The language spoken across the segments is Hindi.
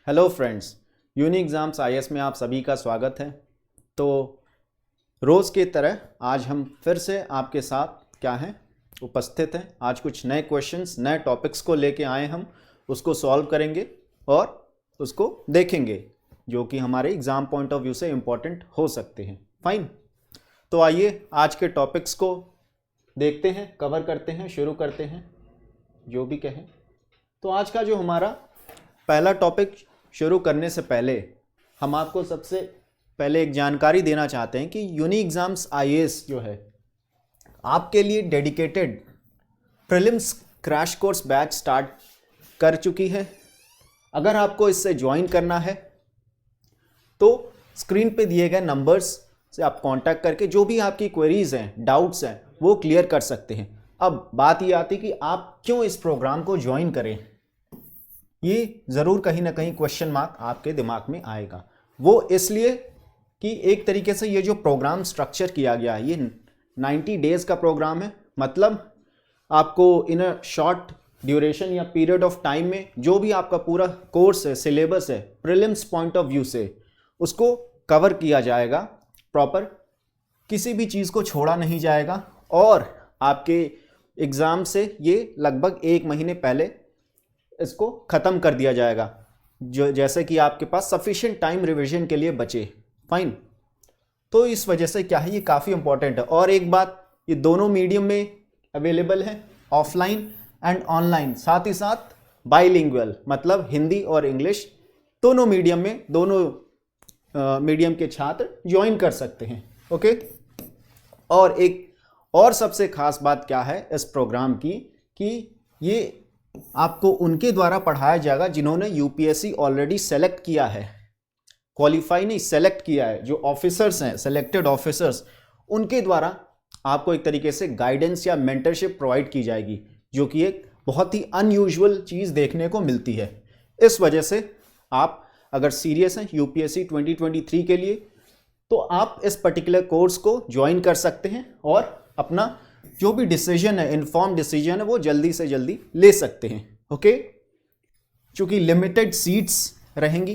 Hello friends, uni exams IAS में आप सभी का स्वागत है। तो रोज़ की तरह आज हम फिर से आपके साथ क्या हैं उपस्थित हैं। आज कुछ नए क्वेश्चंस नए टॉपिक्स को लेके आए, हम उसको सॉल्व करेंगे और उसको देखेंगे जो कि हमारे एग्ज़ाम पॉइंट ऑफ व्यू से इम्पॉर्टेंट हो सकते हैं। फाइन, तो आइए आज के टॉपिक्स को देखते हैं, कवर करते हैं, शुरू करते हैं, जो भी कहें। तो आज का जो हमारा पहला टॉपिक शुरू करने से पहले हम आपको सबसे पहले एक जानकारी देना चाहते हैं कि यूनी एग्ज़ाम्स आईएएस जो है आपके लिए dedicated prelims crash course batch start कर चुकी है। अगर आपको इससे ज्वाइन करना है तो स्क्रीन पे दिए गए नंबर्स से आप कांटेक्ट करके जो भी आपकी क्वेरीज हैं, डाउट्स हैं, वो क्लियर कर सकते हैं। अब बात ये आती कि आप क्यों इस प्रोग्राम को ज्वाइन करें, ये ज़रूर कहीं ना कहीं क्वेश्चन मार्क आपके दिमाग में आएगा। वो इसलिए कि एक तरीके से ये जो प्रोग्राम स्ट्रक्चर किया गया है, ये 90 डेज़ का प्रोग्राम है। मतलब आपको इन अ शॉर्ट ड्यूरेशन या पीरियड ऑफ टाइम में जो भी आपका पूरा कोर्स है, सिलेबस है, प्रीलिम्स पॉइंट ऑफ व्यू से उसको कवर किया जाएगा प्रॉपर, किसी भी चीज़ को छोड़ा नहीं जाएगा। और आपके एग्ज़ाम से ये लगभग 1 महीने पहले इसको ख़त्म कर दिया जाएगा, जो जैसे कि आपके पास सफिशिएंट टाइम रिवीजन के लिए बचे। फाइन, तो इस वजह से क्या है, ये काफ़ी इंपॉर्टेंट है। और एक बात, ये दोनों मीडियम में अवेलेबल है, ऑफलाइन एंड ऑनलाइन, साथ ही साथ बाइलिंगुअल, मतलब हिंदी और इंग्लिश दोनों मीडियम में, दोनों मीडियम के छात्र ज्वाइन कर सकते हैं। ओके, और एक और सबसे खास बात क्या है इस प्रोग्राम की कि ये आपको उनके द्वारा पढ़ाया जाएगा जिन्होंने यूपीएससी ऑलरेडी सेलेक्ट किया है, क्वालिफाई नहीं, सेलेक्ट किया है। जो ऑफिसर्स हैं, सेलेक्टेड ऑफिसर्स, उनके द्वारा आपको एक तरीके से गाइडेंस या मेंटरशिप प्रोवाइड की जाएगी, जो कि एक बहुत ही अनयूजुअल चीज़ देखने को मिलती है। इस वजह से आप अगर सीरियस हैं यूपीएससी 2023 के लिए, तो आप इस पर्टिकुलर कोर्स को ज्वाइन कर सकते हैं और अपना जो भी डिसीजन है, इन्फॉर्म डिसीजन है, वो जल्दी से जल्दी ले सकते हैं। ओके, चूंकि लिमिटेड सीट्स रहेंगी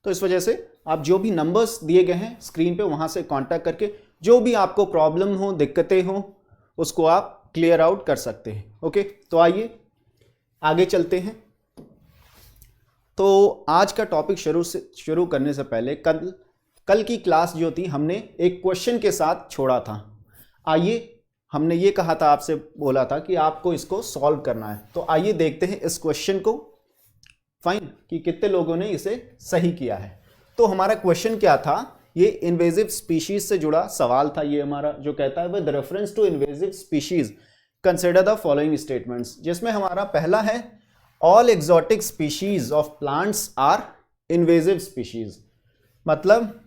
तो इस वजह से आप जो भी नंबर्स दिए गए हैं स्क्रीन पे, वहां से कांटेक्ट करके जो भी आपको प्रॉब्लम हो, दिक्कतें हो, उसको आप क्लियर आउट कर सकते हैं। ओके, तो आइए आगे चलते हैं। तो आज का टॉपिक शुरू करने से पहले कल की क्लास जो थी, हमने एक क्वेश्चन के साथ छोड़ा था। आइए, हमने ये कहा था, आपसे बोला था कि आपको इसको सॉल्व करना है। तो आइए देखते हैं इस क्वेश्चन को, फाइन, कि कितने लोगों ने इसे सही किया है। तो हमारा क्वेश्चन क्या था, ये इन्वेजिव स्पीशीज से जुड़ा सवाल था। ये हमारा जो कहता है with reference to invasive species consider the following statements, जिसमें हमारा पहला है all exotic species of plants are invasive species. मतलब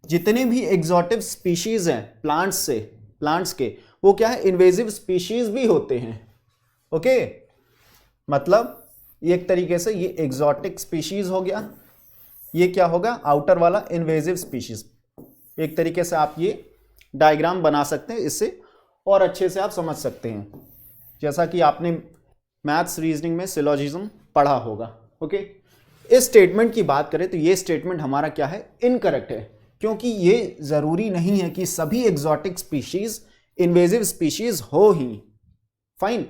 जितने भी एक्सोटिक स्पीशीज हैं प्लांट्स के, वो क्या है, इन्वेजिव स्पीशीज भी होते हैं। ओके, मतलब एक तरीके से ये एक्सोटिक स्पीशीज हो गया, ये क्या होगा, आउटर वाला इन्वेजिव स्पीशीज। एक तरीके से आप ये डायग्राम बना सकते हैं, इससे और अच्छे से आप समझ सकते हैं, जैसा कि आपने मैथ्स रीजनिंग में सिलोजिज्म पढ़ा होगा। ओके, इस स्टेटमेंट की बात करें तो ये स्टेटमेंट हमारा क्या है, इनकरेक्ट है, क्योंकि ये जरूरी नहीं है कि सभी एक्सोटिक स्पीशीज इन्वेजिव स्पीशीज हो ही। फाइन,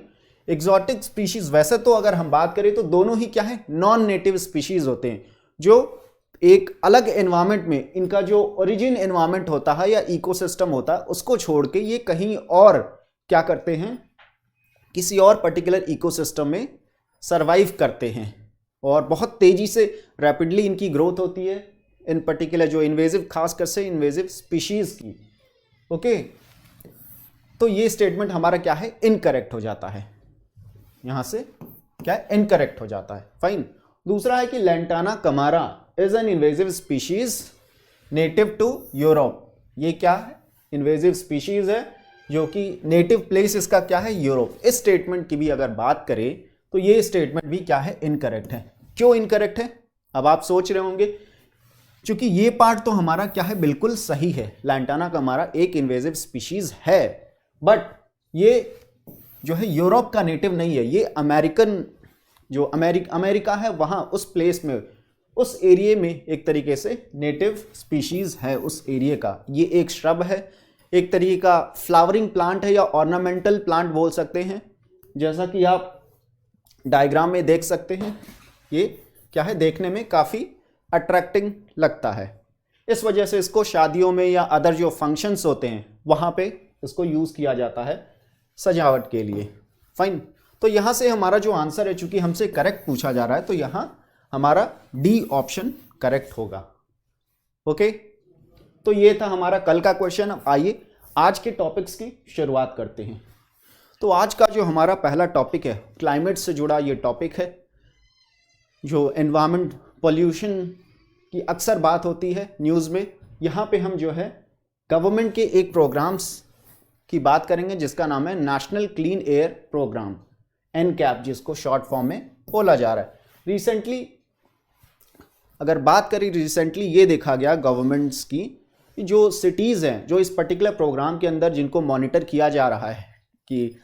एक्सोटिक स्पीशीज वैसे तो अगर हम बात करें तो दोनों ही क्या है, नॉन नेटिव स्पीशीज होते हैं, जो एक अलग एनवायरनमेंट में, इनका जो ओरिजिन एनवायरनमेंट होता है या इकोसिस्टम होता है, उसको छोड़ के ये कहीं और क्या करते हैं, किसी और पर्टिकुलर इकोसिस्टम में सरवाइव करते हैं और बहुत तेजी से रैपिडली इनकी ग्रोथ होती है, इन पर्टिकुलर जो इन्वेजिव, खासकर से इन्वेजिव स्पीशीज की। ओके, तो ये स्टेटमेंट हमारा क्या है, इनकरेक्ट हो जाता है, यहां से क्या है, इनकरेक्ट हो जाता है। फाइन, दूसरा है कि lantana camara is an invasive species native to Europe. ये क्या है, इन्वेजिव स्पीशीज है जो कि नेटिव प्लेस इसका क्या है, यूरोप। इस स्टेटमेंट की भी अगर बात करें तो ये स्टेटमेंट भी क्या है, इनकरेक्ट है। क्यों इनकरेक्ट है, अब आप सोच रहे होंगे, क्योंकि ये पार्ट तो हमारा क्या है, बिल्कुल सही है, लैंटाना कमारा एक इन्वेजिव स्पीशीज है, बट ये जो है यूरोप का नेटिव नहीं है, ये अमेरिकन, जो अमेरिका है वहाँ उस प्लेस में उस एरिया में एक तरीके से नेटिव स्पीशीज है उस एरिया का। ये एक श्रब है, एक तरीके का फ्लावरिंग प्लांट है या ऑर्नामेंटल प्लांट बोल सकते हैं। जैसा कि आप डायग्राम में देख सकते हैं, ये क्या है, देखने में काफ़ी अट्रैक्टिंग लगता है। इस वजह से इसको शादियों में या अदर जो फंक्शंस होते हैं वहाँ पे इसको यूज़ किया जाता है सजावट के लिए। फाइन, तो यहाँ से हमारा जो आंसर है, चूंकि हमसे करेक्ट पूछा जा रहा है, तो यहाँ हमारा डी ऑप्शन करेक्ट होगा। ओके, तो ये था हमारा कल का क्वेश्चन। अब आइए आज के टॉपिक्स की शुरुआत करते हैं। तो आज का जो हमारा पहला टॉपिक है, क्लाइमेट से जुड़ा ये टॉपिक है। जो एनवायरमेंट पोल्यूशन की अक्सर बात होती है न्यूज़ में, यहाँ पे हम जो है गवर्नमेंट के एक प्रोग्राम्स की बात करेंगे जिसका नाम है National Clean Air Programme, NCAP, जिसको शॉर्ट फॉर्म में बोला जा रहा है। रिसेंटली अगर बात करें, रिसेंटली ये देखा गया गवर्नमेंट्स की जो सिटीज़ हैं जो इस पर्टिकुलर प्रोग्राम के अंदर जिनको मॉनिटर किया जा रहा है कि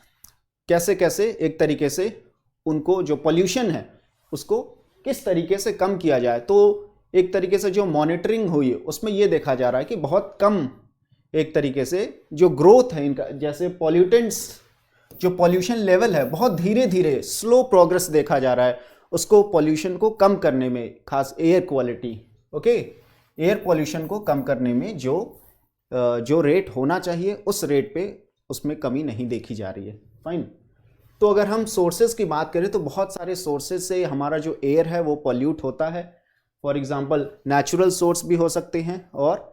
कैसे कैसे एक तरीके से उनको जो पोल्यूशन है उसको किस तरीके से कम किया जाए। तो एक तरीके से जो मॉनिटरिंग हुई है उसमें ये देखा जा रहा है कि बहुत कम एक तरीके से जो ग्रोथ है इनका, जैसे पॉल्यूटेंट्स जो पॉल्यूशन लेवल है बहुत धीरे धीरे स्लो प्रोग्रेस देखा जा रहा है उसको पॉल्यूशन को कम करने में, खास air quality, okay, air pollution को कम करने में जो रेट होना चाहिए उस रेट पे उसमें कमी नहीं देखी जा रही है। फाइन, तो अगर हम सोर्सेज की बात करें तो बहुत सारे सोर्सेज से हमारा जो एयर है वो पॉल्यूट होता है। फॉर एग्जांपल नेचुरल सोर्स भी हो सकते हैं और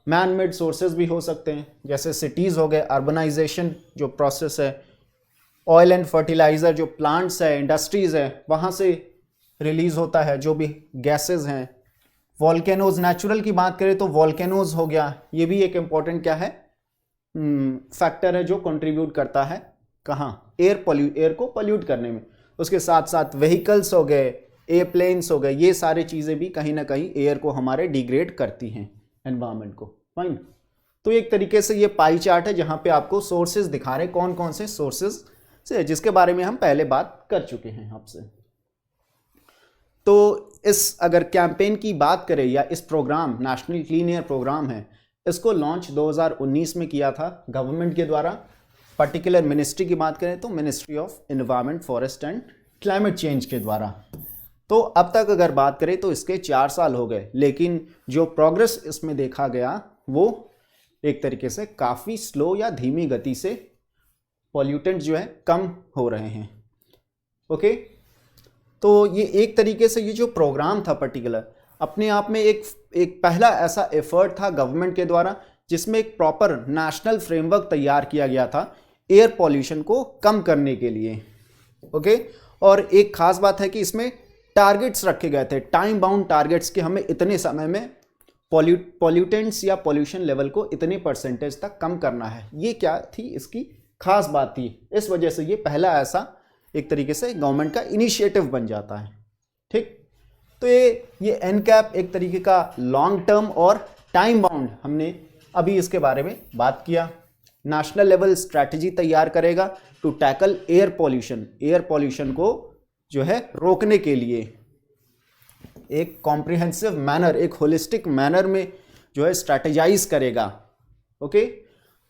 मैन मेड सोर्सेज भी हो सकते हैं, जैसे सिटीज़ हो गए, अर्बनाइजेशन जो प्रोसेस है, ऑयल एंड फर्टिलाइज़र जो प्लांट्स है, इंडस्ट्रीज़ है, वहाँ से रिलीज़ होता है जो भी गैसेज हैं। वॉल्केनोज, नेचुरल की बात करें तो वॉल्केनोज हो गया, ये भी एक इम्पॉर्टेंट क्या है फैक्टर है जो कंट्रीब्यूट करता है कहाँ, एयर को पॉल्यूट करने में। उसके साथ साथ व्हीकल्स हो गए, एयरप्लेन्स हो गए, ये सारी चीज़ें भी कहीं ना कहीं एयर को हमारे डिग्रेड करती हैं एनवायरनमेंट को। फाइन, तो एक तरीके से ये पाई चार्ट है जहाँ पे आपको सोर्सेज दिखा रहे हैं कौन कौन से सोर्सेज से, जिसके बारे में हम पहले बात कर चुके हैं आपसे। तो इस अगर कैंपेन की बात करें या इस programme National Clean Air Programme है, इसको लॉन्च 2019 में किया था गवर्नमेंट के द्वारा। पर्टिकुलर मिनिस्ट्री की बात करें तो ministry of environment, forest and climate change के द्वारा। तो अब तक अगर बात करें तो इसके 4 साल हो गए, लेकिन जो प्रोग्रेस इसमें देखा गया वो एक तरीके से काफ़ी स्लो या धीमी गति से पॉल्यूटेंट जो है कम हो रहे हैं। ओके, तो ये एक तरीके से ये जो प्रोग्राम था पर्टिकुलर अपने आप में एक पहला ऐसा एफर्ट था गवर्नमेंट के द्वारा जिसमें एक प्रॉपर नेशनल फ्रेमवर्क तैयार किया गया था एयर पॉल्यूशन को कम करने के लिए। ओके, और एक खास बात है कि इसमें टारगेट्स रखे गए थे, टाइम बाउंड टारगेट्स, कि हमें इतने समय में पॉल्यूटेंट्स या पॉल्यूशन लेवल को इतने परसेंटेज तक कम करना है। ये क्या थी, इसकी खास बात थी। इस वजह से ये पहला ऐसा एक तरीके से गवर्नमेंट का इनिशिएटिव बन जाता है। ठीक, तो ये एनकैप एक तरीके का लॉन्ग टर्म और टाइम बाउंड, हमने अभी इसके बारे में बात किया। नेशनल लेवल स्ट्रैटेजी तैयार करेगा टू टैकल एयर पॉल्यूशन को जो है रोकने के लिए एक कॉम्प्रिहेंसिव मैनर, एक होलिस्टिक मैनर में जो है स्ट्रैटेजाइज करेगा। ओके,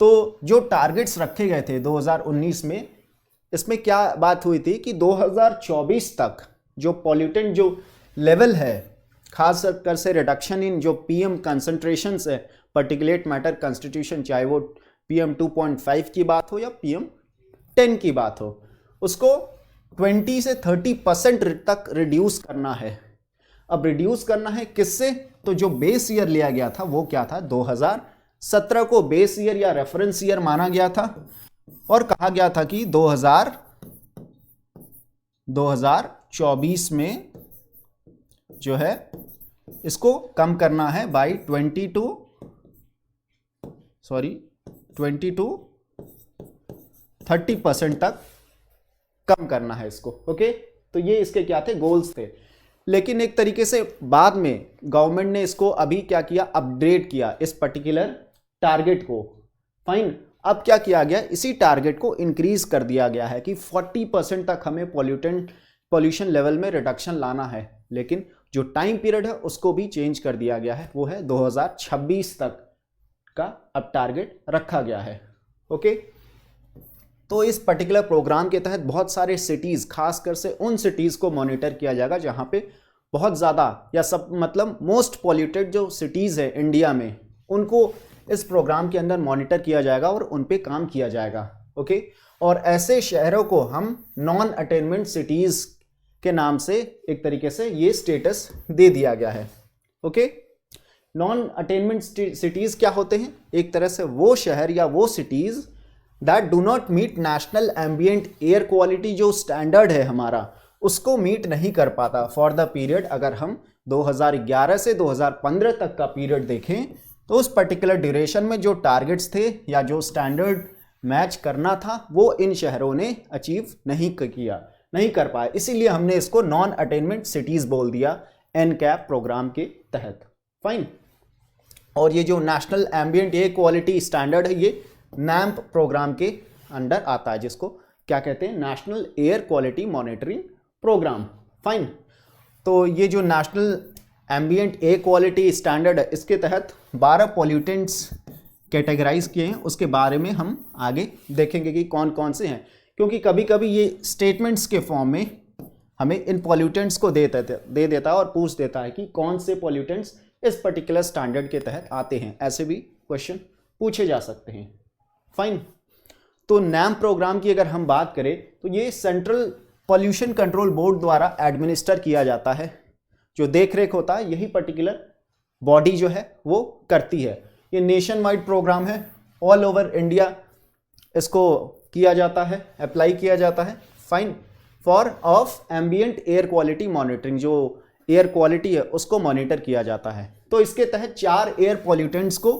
तो जो टारगेट्स रखे गए थे 2019 में, इसमें क्या बात हुई थी कि 2024 तक जो पॉल्यूटेंट जो लेवल है, खास कर से रिडक्शन इन जो पीएम कंसंट्रेशंस है, पार्टिकुलेट मैटर कंस्टिट्यूशन, चाहे वो PM 2.5 की बात हो या PM 10 की बात हो, उसको 20 से 30% तक रिड्यूस करना है। अब रिड्यूस करना है किससे, तो जो बेस ईयर लिया गया था वो क्या था, 2017 को बेस ईयर या रेफरेंस ईयर माना गया था और कहा गया था कि 2024 में जो है इसको कम करना है बाई 20 to 30% तक कम करना है इसको। ओके, तो ये इसके क्या थे, गोल्स थे। लेकिन एक तरीके से बाद में गवर्नमेंट ने इसको अभी क्या किया, अपग्रेड किया इस पर्टिकुलर टारगेट को। फाइन, अब क्या किया गया, इसी टारगेट को इंक्रीज कर दिया गया है कि 40% तक हमें पॉल्यूटेंट पॉल्यूशन लेवल में रिडक्शन लाना है, लेकिन जो टाइम पीरियड है उसको भी चेंज कर दिया गया है, वो है 2026 तक का अब टारगेट रखा गया है। ओके, तो इस पर्टिकुलर प्रोग्राम के तहत बहुत सारे सिटीज़, खासकर से उन सिटीज़ को मॉनिटर किया जाएगा जहाँ पे बहुत ज़्यादा या सब मतलब मोस्ट पॉल्यूटेड जो सिटीज़ है इंडिया में, उनको इस प्रोग्राम के अंदर मॉनिटर किया जाएगा और उन पे काम किया जाएगा। ओके, और ऐसे शहरों को हम नॉन अटेनमेंट सिटीज़ के नाम से एक तरीके से ये स्टेटस दे दिया गया है। ओके, नॉन अटेनमेंट सिटीज़ क्या होते हैं? एक तरह से वो शहर या वो cities that do not meet National Ambient Air Quality, जो स्टैंडर्ड है हमारा उसको मीट नहीं कर पाता फॉर द पीरियड। अगर हम 2011 से 2015 तक का पीरियड देखें तो उस पर्टिकुलर ड्यूरेशन में जो टारगेट्स थे या जो स्टैंडर्ड मैच करना था वो इन शहरों ने अचीव नहीं कर पाया, इसीलिए हमने इसको नॉन अटेनमेंट सिटीज़ बोल दिया एनकैप प्रोग्राम के तहत। फाइन, और ये जो National Ambient Air Quality Standard है ये नैम्प प्रोग्राम के अंडर आता है, जिसको क्या कहते हैं? National Air Quality Monitoring Programme. Fine, तो ये जो National Ambient Air Quality Standard है इसके तहत 12 पॉल्यूटेंट्स कैटेगराइज किए हैं, उसके बारे में हम आगे देखेंगे कि कौन कौन से हैं, क्योंकि कभी कभी ये स्टेटमेंट्स के फॉर्म में हमें इन पॉल्यूटेंट्स को दे देता है और पूछ देता है कि कौन से पॉल्यूटेंट्स इस पर्टिकुलर स्टैंडर्ड के तहत आते हैं। ऐसे भी क्वेश्चन पूछे जा सकते हैं। फाइन, तो नैम्प प्रोग्राम की अगर हम बात करें तो ये सेंट्रल पॉल्यूशन कंट्रोल बोर्ड द्वारा एडमिनिस्टर किया जाता है, जो देख रेख होता है यही पर्टिकुलर बॉडी जो है वो करती है। ये नेशन वाइड प्रोग्राम है, ऑल ओवर इंडिया इसको किया जाता है, अप्लाई किया जाता है। Fine, for of ambient Air Quality monitoring, जो एयर क्वालिटी है उसको मॉनिटर किया जाता है। तो इसके तहत 4 एयर पॉल्यूटेंट्स को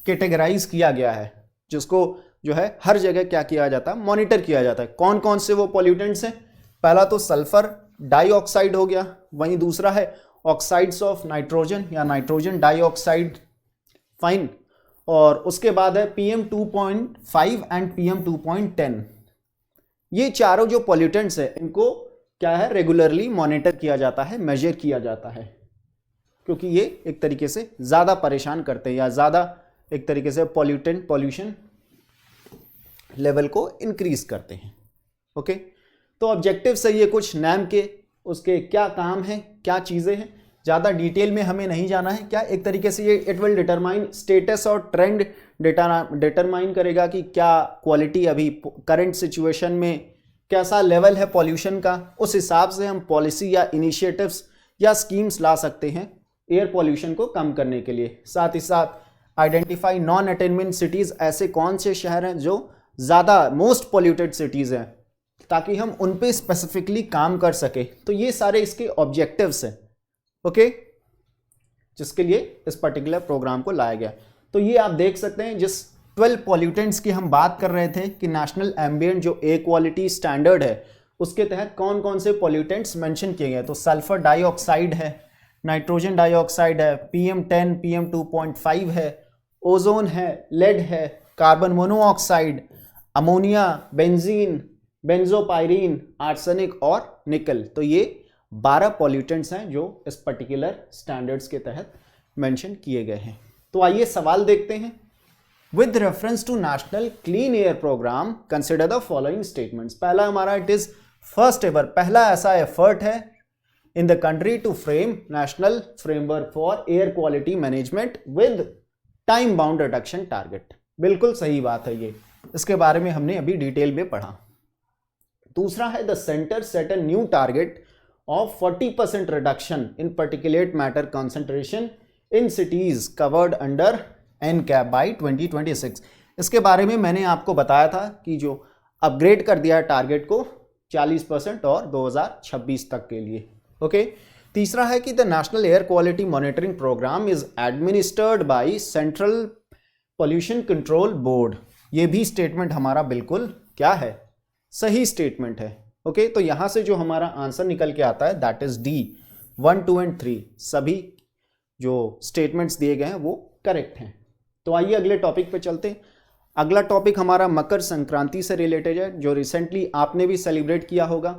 कैटेगराइज किया गया है, जिसको जो है हर जगह क्या किया जाता है? मॉनिटर किया जाता है। कौन कौन से वो पॉल्यूटेंट्स हैं? पहला तो सल्फर डाइऑक्साइड हो गया, वहीं दूसरा है ऑक्साइड्स ऑफ नाइट्रोजन या नाइट्रोजन डाइऑक्साइड। फाइन, और उसके बाद है PM 2.5 एंड PM 2.10। ये चारों जो पॉल्यूटेंट्स है इनको क्या है? रेगुलरली मॉनिटर किया जाता है, मेजर किया जाता है, क्योंकि ये एक तरीके से ज़्यादा परेशान करते हैं या ज़्यादा एक तरीके से पॉल्यूशन लेवल को इंक्रीज करते हैं। ओके, तो ऑब्जेक्टिव से ये कुछ नैम के उसके क्या काम है, क्या चीज़ें हैं, ज़्यादा डिटेल में हमें नहीं जाना है। क्या एक तरीके से ये इट विल डिटरमाइन स्टेटस और ट्रेंड डिटरमाइन करेगा कि क्या क्वालिटी अभी करंट सिचुएशन में कैसा लेवल है पॉल्यूशन का, उस हिसाब से हम पॉलिसी या इनिशिएटिव्स या स्कीम्स ला सकते हैं एयर पॉल्यूशन को कम करने के लिए। साथ ही साथ आइडेंटिफाई नॉन अटेनमेंट सिटीज़, ऐसे कौन से शहर हैं जो ज़्यादा मोस्ट पॉल्यूटेड सिटीज़ हैं, ताकि हम उन पे स्पेसिफिकली काम कर सके। तो ये सारे इसके ऑब्जेक्टिव्स हैं। ओके, जिसके लिए इस पर्टिकुलर प्रोग्राम को लाया गया। तो ये आप देख सकते हैं, जिस 12 पॉल्यूटेंट्स की हम बात कर रहे थे कि नेशनल एम्बिएंट जो एयर क्वालिटी स्टैंडर्ड है उसके तहत कौन कौन से पॉल्यूटेंट्स मेंशन किए गए। तो सल्फर डाइऑक्साइड है, नाइट्रोजन डाइऑक्साइड है, PM10 PM 2.5 है, ओजोन है, लेड है, carbon monoxide, ammonia, benzene, benzopyrene, arsenic और निकल। तो ये 12 पॉल्यूटेंट्स हैं जो इस पर्टिकुलर स्टैंडर्ड्स के तहत मेंशन किए गए हैं। तो आइए सवाल देखते हैं। With reference to National Clean Air Programme consider the following statements. पहला हमारा इट इज फर्स्ट एवर, पहला ऐसा एफर्ट है in the country to frame national framework for air quality management with time bound reduction target. बिल्कुल सही बात है, ये इसके बारे में हमने अभी डिटेल में पढ़ा। दूसरा है the centre set a new target of 40% reduction in particulate matter concentration in cities covered under NCAP by 2026। इसके बारे में मैंने आपको बताया था कि जो अपग्रेड कर दिया है टारगेट को 40% और 2026 तक के लिए। ओके, तीसरा है कि the National Air Quality Monitoring Programme is administered by Central Pollution Control Board. ये भी स्टेटमेंट हमारा बिल्कुल क्या है? सही स्टेटमेंट है। ओके, तो यहां से जो हमारा आंसर निकल के आता है दैट इज D 1, 2 एंड 3, सभी जो स्टेटमेंट्स दिए गए हैं वो करेक्ट हैं। तो आइए अगले टॉपिक पे चलते हैं। अगला टॉपिक हमारा मकर संक्रांति से रिलेटेड है, जो रिसेंटली आपने भी सेलिब्रेट किया होगा।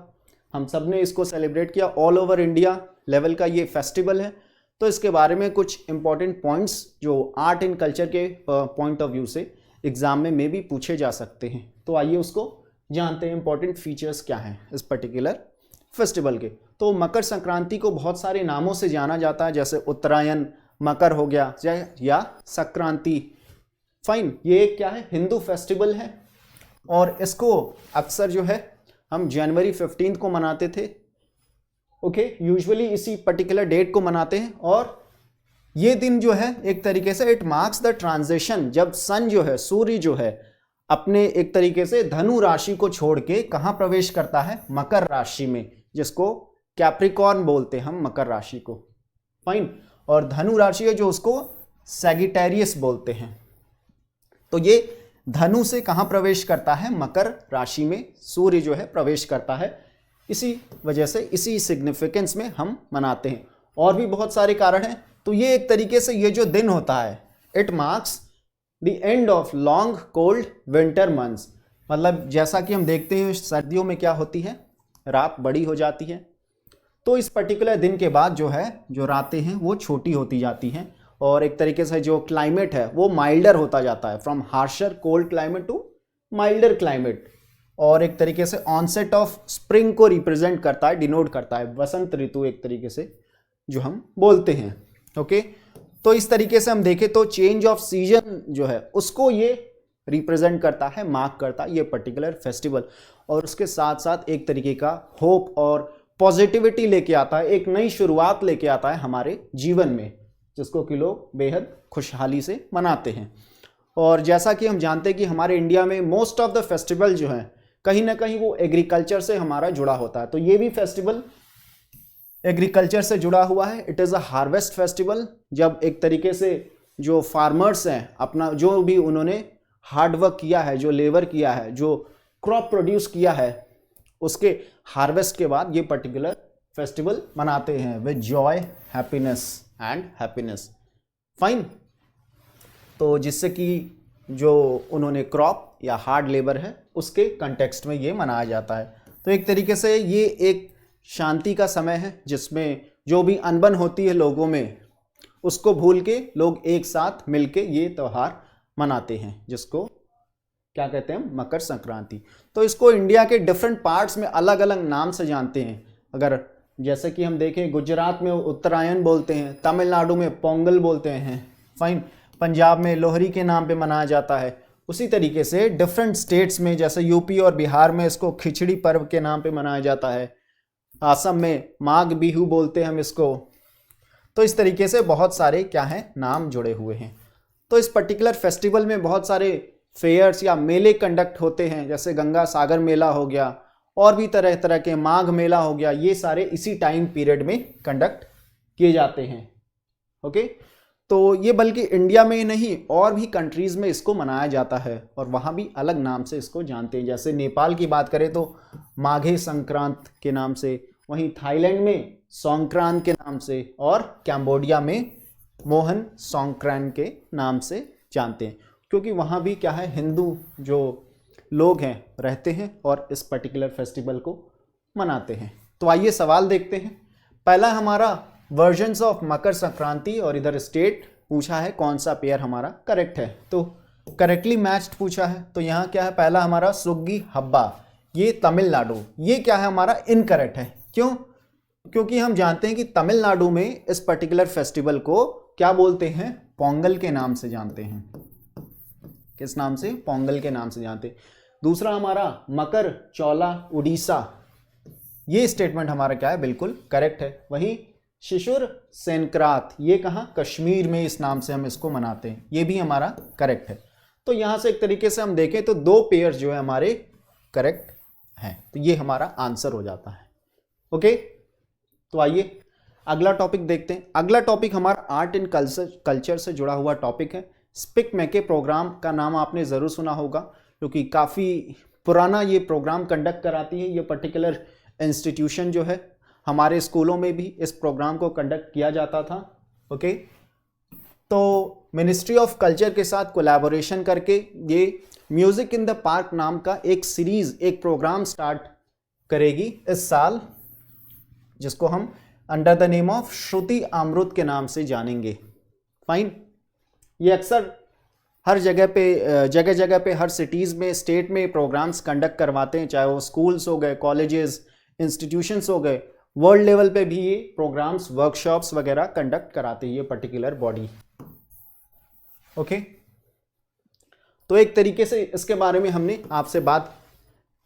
हम सब ने इसको सेलिब्रेट किया, ऑल ओवर इंडिया लेवल का ये फेस्टिवल है। तो इसके बारे में कुछ इंपॉर्टेंट पॉइंट्स जो आर्ट एंड कल्चर के पॉइंट ऑफ व्यू से एग्जाम में भी पूछे जा सकते हैं। तो आइए उसको जानते हैं, इंपॉर्टेंट फीचर्स क्या हैं इस पर्टिकुलर फेस्टिवल के। तो मकर संक्रांति को बहुत सारे नामों से जाना जाता है, जैसे उत्तरायण, मकर हो गया, या संक्रांति। फाइन, ये क्या है, हिंदू फेस्टिवल है और इसको अक्सर जो है हम जनवरी 15 को मनाते थे। ओके, यूजुअली इसी पर्टिकुलर डेट को मनाते हैं और ये दिन जो है एक तरीके से इट मार्क्स द ट्रांजिशन, जब सन जो है, सूर्य जो है अपने एक तरीके से धनु राशि को छोड़ के कहाँ प्रवेश करता है, मकर राशि में, जिसको कैप्रिकॉर्न बोलते हैं हम मकर राशि को। फाइन, और धनु राशि है जो उसको सैगिटेरियस बोलते हैं। तो ये धनु से कहाँ प्रवेश करता है, मकर राशि में सूर्य जो है प्रवेश करता है। इसी वजह से इसी सिग्निफिकेंस में हम मनाते हैं। और भी बहुत सारे कारण हैं। तो ये एक तरीके से ये जो दिन होता है, it marks the end of long cold winter months. मतलब जैसा कि हम देखते हैं सर्दियों में क्या होती है, रात बड़ी हो जाती है। तो इस पर्टिकुलर दिन के बाद जो है, जो रातें हैं वो छोटी होती जाती हैं और एक तरीके से जो क्लाइमेट है वो माइल्डर होता जाता है, from harsher cold climate to milder climate. और एक तरीके से ऑनसेट ऑफ स्प्रिंग को रिप्रेजेंट करता है, डिनोट करता है, वसंत ऋतु एक तरीके से जो हम बोलते हैं। ओके, तो इस तरीके से हम देखें तो चेंज ऑफ सीजन जो है उसको ये रिप्रेजेंट करता है, मार्क करता है ये पर्टिकुलर फेस्टिवल। और उसके साथ साथ एक तरीके का होप और पॉजिटिविटी लेके आता है, एक नई शुरुआत लेके आता है हमारे जीवन में, जिसको कि लोग बेहद खुशहाली से मनाते हैं। और जैसा कि हम जानते हैं कि हमारे इंडिया में मोस्ट ऑफ द फेस्टिवल जो है कहीं ना कहीं वो एग्रीकल्चर से हमारा जुड़ा होता है। तो ये भी फेस्टिवल एग्रीकल्चर से जुड़ा हुआ है। It is a harvest festival, जब एक तरीके से जो फार्मर्स हैं अपना जो भी उन्होंने हार्डवर्क किया है, जो लेबर किया है, जो क्रॉप प्रोड्यूस किया है, उसके हार्वेस्ट के बाद ये पर्टिकुलर फेस्टिवल मनाते हैं with Joy, happiness and happiness. Fine, तो जिससे कि जो उन्होंने क्रॉप या हार्ड लेबर है उसके कंटेक्स्ट में ये मनाया जाता है। तो एक तरीके से ये एक शांति का समय है जिसमें जो भी अनबन होती है लोगों में उसको भूल के लोग एक साथ मिलके ये त्यौहार मनाते हैं, जिसको क्या कहते हैं, मकर संक्रांति। तो इसको इंडिया के डिफरेंट पार्ट्स में अलग अलग नाम से जानते हैं। अगर जैसे कि हम देखें, गुजरात में उत्तरायण बोलते हैं, तमिलनाडु में पोंगल बोलते हैं, फाइन, पंजाब में लोहरी के नाम पे मनाया जाता है। उसी तरीके से डिफरेंट स्टेट्स में जैसे यूपी और बिहार में इसको खिचड़ी पर्व के नाम पे मनाया जाता है, असम में माघ बिहू बोलते हैं हम इसको। तो इस तरीके से बहुत सारे क्या हैं, नाम जुड़े हुए हैं। तो इस पर्टिकुलर फेस्टिवल में बहुत सारे फेयर्स या मेले कंडक्ट होते हैं, जैसे गंगा सागर मेला हो गया और भी तरह तरह के, माघ मेला हो गया, ये सारे इसी टाइम पीरियड में कंडक्ट किए जाते हैं। ओके, तो ये बल्कि इंडिया में ही नहीं और भी कंट्रीज़ में इसको मनाया जाता है और वहाँ भी अलग नाम से इसको जानते हैं। जैसे नेपाल की बात करें तो माघे संक्रांत के नाम से, वहीं थाईलैंड में सोंक्रांत के नाम से और कैम्बोडिया में मोहन सोंक्रांत के नाम से जानते हैं, क्योंकि वहाँ भी क्या है, हिंदू जो लोग हैं रहते हैं और इस पर्टिकुलर फेस्टिवल को मनाते हैं। तो आइए सवाल देखते हैं। पहला हमारा वर्जन्स ऑफ मकर संक्रांति और इधर स्टेट पूछा है, कौन सा पेयर हमारा करेक्ट है। तो करेक्टली मैच्ड पूछा है। तो यहाँ क्या है, पहला हमारा सुग्गी हब्बा, ये तमिलनाडु, ये क्या है हमारा इनकरेक्ट है। क्यों? क्योंकि हम जानते हैं कि तमिलनाडु में इस पर्टिकुलर फेस्टिवल को क्या बोलते हैं, पोंगल के नाम से जानते हैं। किस नाम से? पोंगल के नाम से जानते हैं। दूसरा हमारा मकर चौला उड़ीसा, ये स्टेटमेंट हमारा क्या है, बिल्कुल करेक्ट है। वहीं शिशुर सेनक्रात, ये कहाँ, कश्मीर में इस नाम से हम इसको मनाते हैं, ये भी हमारा करेक्ट है। तो यहाँ से एक तरीके से हम देखें तो दो पेयर्स जो है हमारे करेक्ट हैं, तो ये हमारा आंसर हो जाता है। ओके, तो आइए अगला टॉपिक देखते हैं। अगला टॉपिक हमारा आर्ट एंड कल्चर से जुड़ा हुआ टॉपिक है। स्पिक मैके प्रोग्राम का नाम आपने ज़रूर सुना होगा, क्योंकि काफ़ी पुराना ये प्रोग्राम कंडक्ट कराती है। ये पर्टिकुलर इंस्टीट्यूशन जो है, हमारे स्कूलों में भी इस प्रोग्राम को कंडक्ट किया जाता था। ओके, तो मिनिस्ट्री ऑफ कल्चर के साथ कोलैबोरेशन करके ये म्यूज़िक इन द पार्क नाम का एक सीरीज़, एक प्रोग्राम स्टार्ट करेगी इस साल, जिसको हम अंडर द नेम ऑफ श्रुति अमृत के नाम से जानेंगे। फाइन। ये अक्सर हर जगह पे हर सिटीज़ में, स्टेट में प्रोग्राम्स कंडक्ट करवाते हैं, चाहे वो स्कूल्स हो गए, कॉलेजेस, इंस्टीट्यूशंस हो गए, वर्ल्ड लेवल पे भी ये प्रोग्राम्स, वर्कशॉप्स वगैरह कंडक्ट कराते हैं ये पर्टिकुलर बॉडी। ओके, तो एक तरीके से इसके बारे में हमने आपसे बात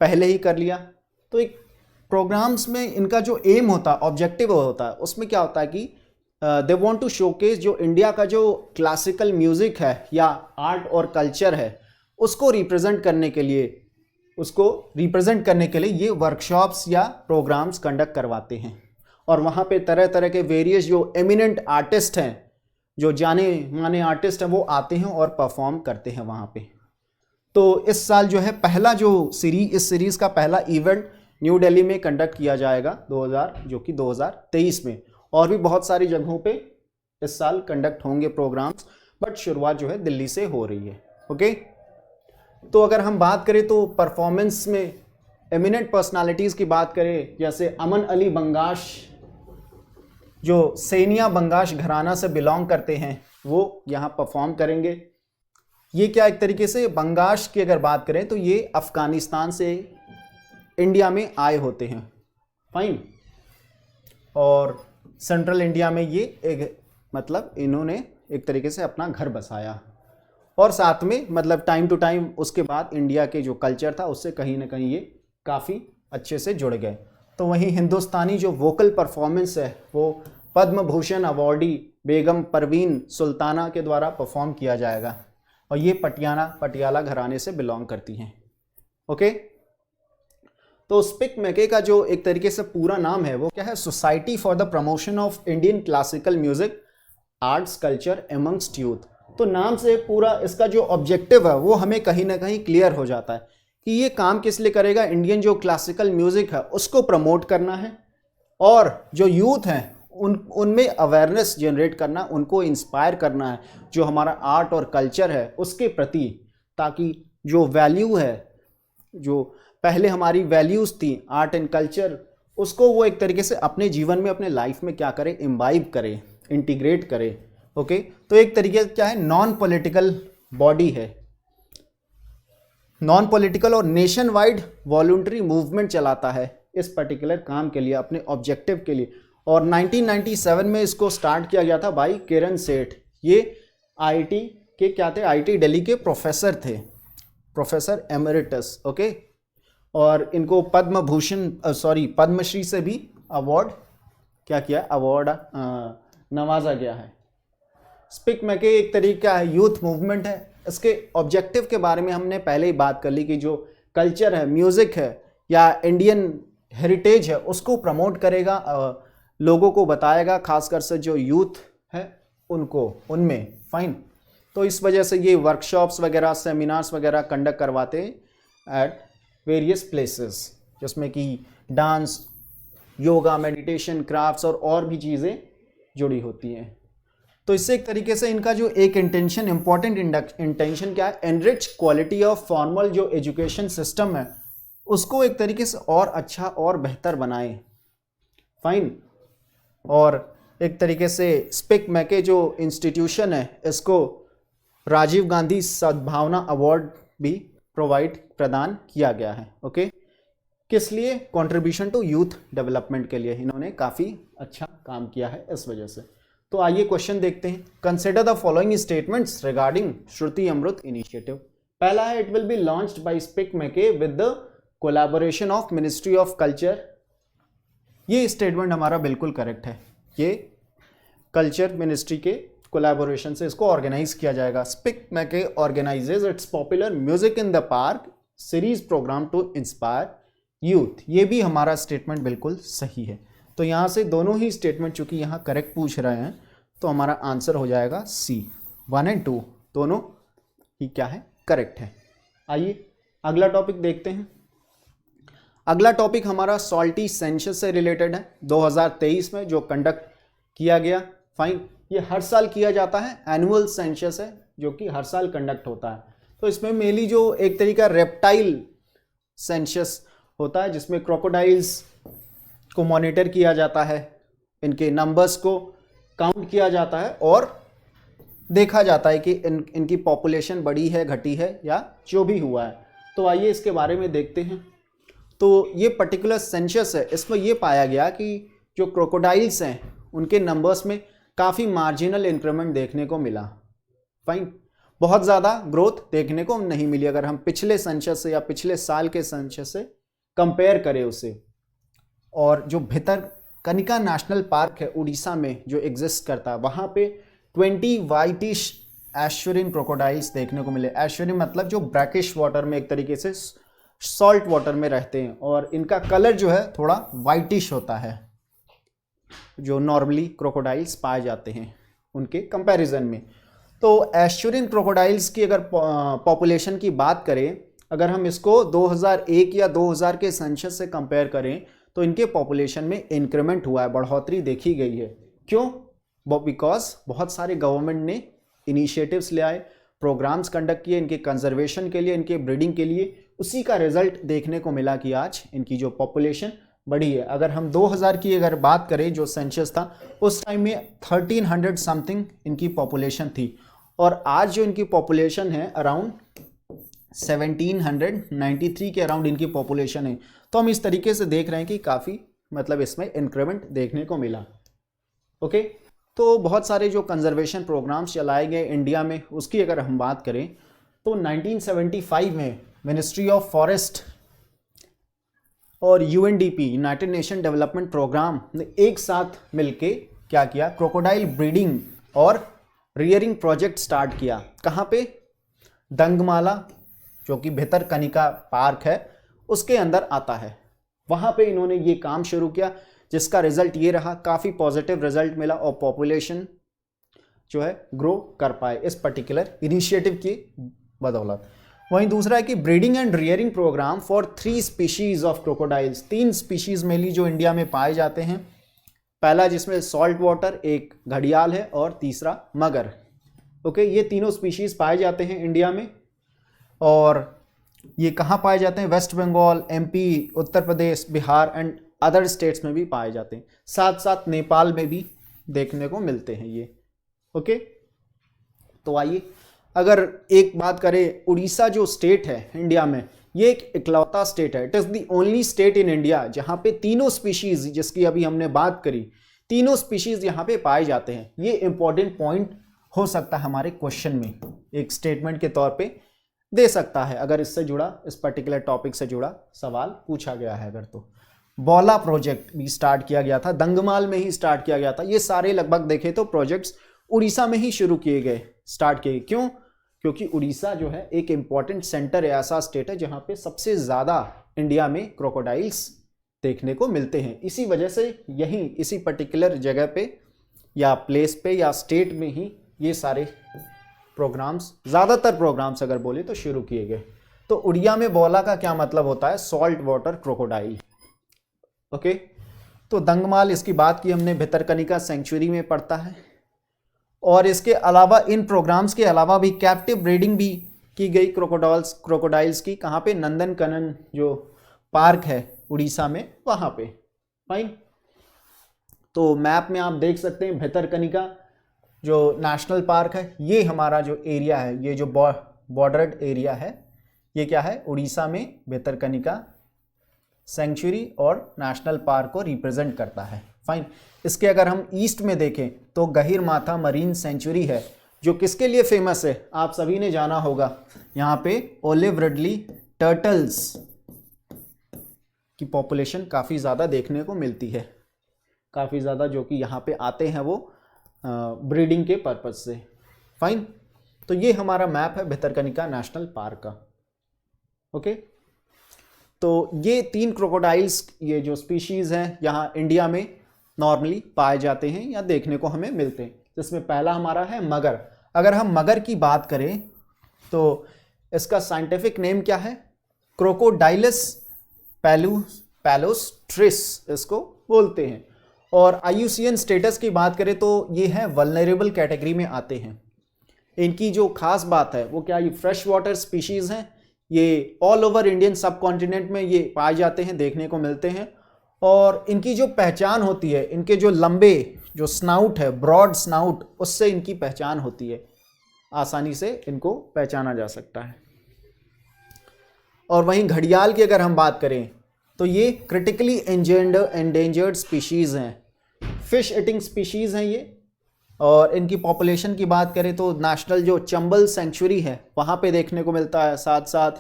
पहले ही कर लिया। तो एक प्रोग्राम्स में इनका जो एम होता है, ऑब्जेक्टिव होता है, उसमें क्या होता है कि दे वांट टू शोकेस जो इंडिया का जो क्लासिकल म्यूजिक है या आर्ट और कल्चर है उसको रिप्रेजेंट करने के लिए ये वर्कशॉप्स या प्रोग्राम्स कंडक्ट करवाते हैं। और वहाँ पे तरह तरह के वेरियस जो एमिनेंट आर्टिस्ट हैं, जो जाने माने आर्टिस्ट हैं, वो आते हैं और परफॉर्म करते हैं वहाँ पे। तो इस साल जो है पहला इस सीरीज़ का पहला इवेंट न्यू दिल्ली में कंडक्ट किया जाएगा 2023 में। और भी बहुत सारी जगहों पे इस साल कंडक्ट होंगे प्रोग्राम्स, बट शुरुआत जो है दिल्ली से हो रही है। ओके, तो अगर हम बात करें तो परफॉर्मेंस में एमिनेंट पर्सनालिटीज़ की बात करें, जैसे अमन अली बंगाश, जो सेनिया बंगाश घराना से बिलोंग करते हैं, वो यहाँ परफॉर्म करेंगे। ये क्या, एक तरीके से बंगाश की अगर बात करें तो ये अफ़गानिस्तान से इंडिया में आए होते हैं। फाइन। और सेंट्रल इंडिया में ये इन्होंने एक तरीके से अपना घर बसाया, और साथ में टाइम टू टाइम उसके बाद इंडिया के जो कल्चर था उससे कहीं ना कहीं ये काफ़ी अच्छे से जुड़ गए। तो वहीं हिंदुस्तानी जो वोकल परफॉर्मेंस है वो पद्म भूषण अवॉर्डी बेगम परवीन सुल्ताना के द्वारा परफॉर्म किया जाएगा, और ये पटियाला घराने से बिलोंग करती हैं। ओके, तो स्पिक मैके का जो एक तरीके से पूरा नाम है वो क्या है, society for the promotion of Indian classical music arts culture amongst youth. तो नाम से पूरा इसका जो ऑब्जेक्टिव है वो हमें कहीं ना कहीं क्लियर हो जाता है कि ये काम किस लिए करेगा। इंडियन जो क्लासिकल म्यूजिक है उसको प्रमोट करना है, और जो यूथ हैं उनमें अवेयरनेस जनरेट करना, उनको इंस्पायर करना है जो हमारा आर्ट और कल्चर है उसके प्रति, ताकि जो वैल्यू है, जो पहले हमारी वैल्यूज़ थी आर्ट एंड कल्चर, उसको वो एक तरीके से अपने जीवन में, अपने लाइफ में क्या करे, इम्बाइब करे, इंटीग्रेट करे। ओके, तो एक तरीके से क्या है, नॉन पॉलिटिकल बॉडी है, नॉन पॉलिटिकल और नेशन वाइड वॉलंटरी मूवमेंट चलाता है इस पर्टिकुलर काम के लिए, अपने ऑब्जेक्टिव के लिए। और 1997 में इसको स्टार्ट किया गया था बाई किरण सेठ। ये आईआईटी के क्या थे, आईआईटी दिल्ली के प्रोफेसर थे, प्रोफेसर एमेरिटस। ओके, और इनको पद्मश्री से भी अवार्ड क्या किया, अवार्ड नवाजा गया है। स्पिक मैके एक तरीका है, यूथ मूवमेंट है। इसके ऑब्जेक्टिव के बारे में हमने पहले ही बात कर ली कि जो कल्चर है, म्यूज़िक है या इंडियन हेरिटेज है उसको प्रमोट करेगा, लोगों को बताएगा, खासकर से जो यूथ है उनमें। फाइन। तो इस वजह से ये वर्कशॉप्स वगैरह, सेमिनार्स वगैरह कंडक्ट करवाते हैं एट वेरियस प्लेसेस, जिसमें कि डांस, योगा, मेडिटेशन, क्राफ्ट्स और भी चीज़ें जुड़ी होती हैं। तो इससे एक तरीके से इनका जो एक इंटेंशन, इंपॉर्टेंट इंटेंशन क्या है, एनरिच क्वालिटी ऑफ फॉर्मल जो एजुकेशन सिस्टम है उसको एक तरीके से और अच्छा और बेहतर बनाए। फाइन। और एक तरीके से स्पिक मैके जो इंस्टीट्यूशन है इसको राजीव गांधी सद्भावना अवार्ड भी प्रदान किया गया है। ओके, किस लिए, कंट्रीब्यूशन टू यूथ डेवलपमेंट के लिए इन्होंने काफ़ी अच्छा काम किया है इस वजह से। तो आइए क्वेश्चन देखते हैं। Consider the following statements regarding Shruti Amrit initiative. पहला है, it will be launched by SPIC MACAY with the collaboration of ministry of culture. ये स्टेटमेंट हमारा बिल्कुल करेक्ट है, ये कल्चर मिनिस्ट्री के कोलैबोरेशन से इसको ऑर्गेनाइज किया जाएगा। SPIC MACAY organises its popular music in the park series programme to inspire youth. ये भी हमारा स्टेटमेंट बिल्कुल सही है। तो यहाँ से दोनों ही स्टेटमेंट चूंकि यहाँ करेक्ट पूछ रहे हैं तो हमारा आंसर हो जाएगा सी, 1 और 2 दोनों ही क्या है, करेक्ट है। आइए अगला टॉपिक देखते हैं। अगला टॉपिक हमारा सॉल्टी सेंसस से रिलेटेड है, 2023 में जो कंडक्ट किया गया। फाइन। ये हर साल किया जाता है, एनुअल सेंसस है जो कि हर साल कंडक्ट होता है। तो इसमें मेनली जो एक तरीका रेप्टाइल सेंसस होता है जिसमें क्रोकोडाइल्स को मॉनिटर किया जाता है, इनके नंबर्स को काउंट किया जाता है और देखा जाता है कि इनकी पॉपुलेशन बढ़ी है, घटी है या जो भी हुआ है। तो आइए इसके बारे में देखते हैं। तो ये पर्टिकुलर सेंसस है, इसमें ये पाया गया कि जो क्रोकोडाइल्स हैं उनके नंबर्स में काफ़ी मार्जिनल इंक्रीमेंट देखने को मिला। फाइन, बहुत ज़्यादा ग्रोथ देखने को नहीं मिली अगर हम पिछले सेंसस से या पिछले साल के सेंसस से कंपेयर करें उसे। और जो भितरकनिका नेशनल पार्क है उड़ीसा में जो एग्जिस्ट करता है, वहाँ पे 20 वाइटिश एश्योरिन क्रोकोडाइल्स देखने को मिले। एश्योरिन मतलब जो ब्रैकिश वाटर में, एक तरीके से सॉल्ट वाटर में रहते हैं, और इनका कलर जो है थोड़ा वाइटिश होता है जो नॉर्मली क्रोकोडाइल्स पाए जाते हैं उनके कंपैरिजन में। तो एश्योरिन क्रोकोडाइल्स की अगर पॉपुलेशन की बात करें, अगर हम इसको 2001 या 2000 के सेंसस से कंपेयर करें तो इनके पॉपुलेशन में इंक्रीमेंट हुआ है, बढ़ोतरी देखी गई है। क्यों? बिकॉज बहुत सारे गवर्नमेंट ने इनिशिएटिव्स ले आए, प्रोग्राम्स कंडक्ट किए इनके कंजर्वेशन के लिए, इनके ब्रीडिंग के लिए। उसी का रिजल्ट देखने को मिला कि आज इनकी जो पॉपुलेशन बढ़ी है। अगर हम 2000 की अगर बात करें जो सेंसस था, उस टाइम में 1300 समथिंग इनकी पॉपुलेशन थी, और आज जो इनकी पॉपुलेशन है अराउंड 1793 के अराउंड इनकी पॉपुलेशन है। तो हम इस तरीके से देख रहे हैं कि काफ़ी मतलब इसमें इंक्रीमेंट देखने को मिला। ओके, तो बहुत सारे जो कंजर्वेशन प्रोग्राम्स चलाए गए इंडिया में, उसकी अगर हम बात करें तो 1975 में मिनिस्ट्री ऑफ फॉरेस्ट और UNDP, United Nation Development Programme ने एक साथ मिलके क्या किया, क्रोकोडाइल ब्रीडिंग और रियरिंग प्रोजेक्ट स्टार्ट किया। कहाँ पे? दंगमाला, जो कि भितरकनिका पार्क है उसके अंदर आता है। वहाँ पे इन्होंने ये काम शुरू किया, जिसका रिजल्ट ये रहा, काफ़ी पॉजिटिव रिजल्ट मिला और पॉपुलेशन जो है ग्रो कर पाए इस पर्टिकुलर इनिशिएटिव की बदौलत। वहीं दूसरा है कि breeding and rearing programme for 3 species of crocodiles, 3 species mainly जो इंडिया में पाए जाते हैं। पहला जिसमें सॉल्ट वाटर, एक घड़ियाल है और तीसरा मगर। ओके, ये तीनों स्पीशीज पाए जाते हैं इंडिया में। और ये कहाँ पाए जाते हैं? West Bengal, MP, Uttar Pradesh, Bihar and other states में भी पाए जाते हैं। साथ साथ नेपाल में भी देखने को मिलते हैं ये। ओके, तो आइए अगर एक बात करें, उड़ीसा जो स्टेट है इंडिया में, ये एक इकलौता स्टेट है। It is the only state in India जहाँ पे तीनों स्पीशीज जिसकी अभी हमने बात करी, तीनों स्पीशीज यहाँ पे पाए जाते हैं। ये इंपॉर्टेंट पॉइंट हो सकता है हमारे क्वेश्चन में, एक स्टेटमेंट के तौर पे दे सकता है अगर इससे जुड़ा, इस पर्टिकुलर टॉपिक से जुड़ा सवाल पूछा गया है अगर। तो बौला प्रोजेक्ट भी स्टार्ट किया गया था, दंगमाल में ही स्टार्ट किया गया था। ये सारे लगभग देखे तो प्रोजेक्ट्स उड़ीसा में ही शुरू किए गए, स्टार्ट किए। क्यों? क्योंकि उड़ीसा जो है एक इम्पॉर्टेंट सेंटर है, ऐसा स्टेट है जहाँ पे सबसे ज़्यादा इंडिया में क्रोकोडाइल्स देखने को मिलते हैं। इसी वजह से यहीं इसी पर्टिकुलर जगह पे या प्लेस पे या स्टेट में ही ये सारे प्रोग्राम्स, ज़्यादातर प्रोग्राम्स अगर बोले तो शुरू किए गए। तो उड़िया में बौला का क्या मतलब होता है? Salt water crocodile. ओके, तो दंगमाल इसकी बात की हमने, भितरकनिका सेंचुरी में पड़ता है। और इसके अलावा इन प्रोग्राम्स के अलावा भी कैप्टिव ब्रीडिंग भी की गई क्रोकोडाइल्स की। कहाँ पे? नंदनकनन जो पार्क है उड़ीसा में, वहाँ पे। फाइन, तो मैप में आप देख सकते हैं भितरकनिका जो नेशनल पार्क है, ये हमारा जो एरिया है, ये जो बॉर्डर्ड एरिया है, ये क्या है? उड़ीसा में भितरकनिका सेंचुरी और नेशनल पार्क को रिप्रेजेंट करता है। फाइन, इसके अगर हम ईस्ट में देखें तो गहीरमाथा मरीन सेंचुरी है, जो किसके लिए फेमस है? आप सभी ने जाना होगा, यहाँ पे ओलिव रिडली टर्टल्स की पॉपुलेशन काफ़ी ज़्यादा देखने को मिलती है, काफ़ी ज़्यादा, जो कि यहाँ पे आते हैं वो ब्रीडिंग के पर्पज से। फाइन, तो ये हमारा मैप है भितरकनिका नेशनल पार्क का। ओके, तो ये 3 क्रोकोडाइल्स, ये जो स्पीशीज हैं यहाँ इंडिया में नॉर्मली पाए जाते हैं या देखने को हमें मिलते हैं, जिसमें पहला हमारा है मगर। अगर हम मगर की बात करें तो इसका साइंटिफिक नेम क्या है? क्रोकोडाइलस पैलोस्ट्रिस इसको बोलते हैं। और IUCN स्टेटस की बात करें तो ये है वल्नरेबल कैटेगरी में आते हैं। इनकी जो खास बात है वो क्या, ये फ्रेश वाटर स्पीशीज़ हैं ये ऑल ओवर इंडियन सब कॉन्टिनेंट में ये पाए जाते हैं, देखने को मिलते हैं। और इनकी जो पहचान होती है, इनके जो लंबे जो स्नाउट है, ब्रॉड स्नाउट, उससे इनकी पहचान होती है, आसानी से इनको पहचाना जा सकता है। और वहीं घड़ियाल की अगर हम बात करें तो ये क्रिटिकली एंडेंजर्ड स्पीशीज़ हैं, फिश ईटिंग स्पीशीज़ हैं ये। और इनकी पॉपुलेशन की बात करें तो नेशनल जो चंबल सेंचुरी है वहाँ पे देखने को मिलता है, साथ साथ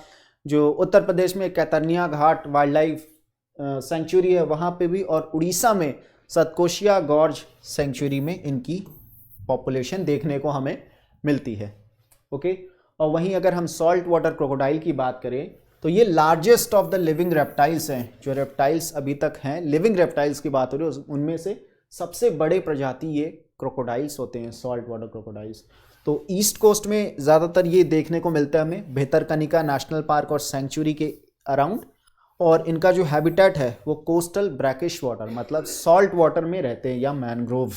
जो उत्तर प्रदेश में कैतरनिया घाट वाइल्ड लाइफ सेंचुरी है वहाँ पे भी, और उड़ीसा में सतकोशिया गॉर्ज सेंचुरी में इनकी पॉपुलेशन देखने को हमें मिलती है। ओके, और वहीं अगर हम सॉल्ट वाटर क्रोकोडाइल की बात करें तो ये largest of the living reptiles हैं। जो रेप्टाइल्स अभी तक हैं, लिविंग रेप्टाइल्स की बात हो रही है, उनमें से सबसे बड़े प्रजाति ये क्रोकोडाइल्स होते हैं, सॉल्ट वाटर क्रोकोडाइल्स। तो ईस्ट कोस्ट में ज़्यादातर ये देखने को मिलता है हमें, भितरकनिका नेशनल पार्क और सेंचुरी के अराउंड। और इनका जो हैबिटेट है वो कोस्टल ब्रैकिश वाटर, मतलब सॉल्ट वाटर में रहते हैं, या मैनग्रोव।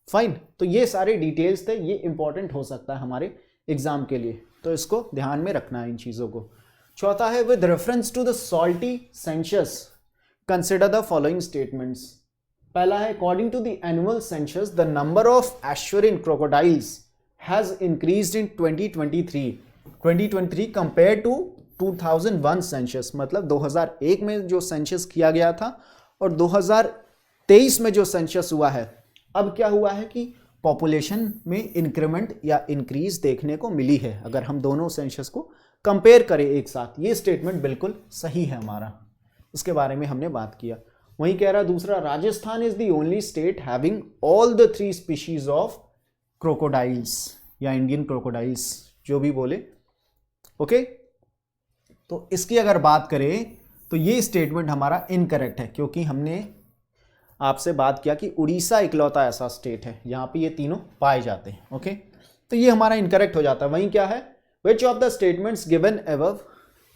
फाइन, तो ये सारे डिटेल्स थे, ये इंपॉर्टेंट हो सकता है हमारे एग्जाम के लिए, तो इसको ध्यान में रखना है इन चीज़ों को। चौथा है with reference to the saltie census consider the following statements. पहला है according to the annual census the number of estuarine crocodiles has increased in 2023 compare to 2001 census. मतलब 2001 में जो सेंसस किया गया था और 2023 में जो सेंसस हुआ है, अब क्या हुआ है कि पॉपुलेशन में इंक्रीमेंट या इंक्रीज देखने को मिली है। अगर हम दोनों सेंसस को कंपेयर करें एक साथ, ये स्टेटमेंट बिल्कुल सही है हमारा, इसके बारे में हमने बात किया। वहीं कह रहा दूसरा, Rajasthan is the only state having all the 3 species of crocodiles या इंडियन क्रोकोडाइल्स, जो भी बोले। ओके, तो इसकी अगर बात करें तो ये स्टेटमेंट हमारा इनकरेक्ट है, क्योंकि हमने आपसे बात किया कि उड़ीसा इकलौता ऐसा स्टेट है यहाँ पे ये तीनों पाए जाते हैं। ओके, तो ये हमारा इनकरेक्ट हो जाता है। वहीं क्या है, which of the statements given above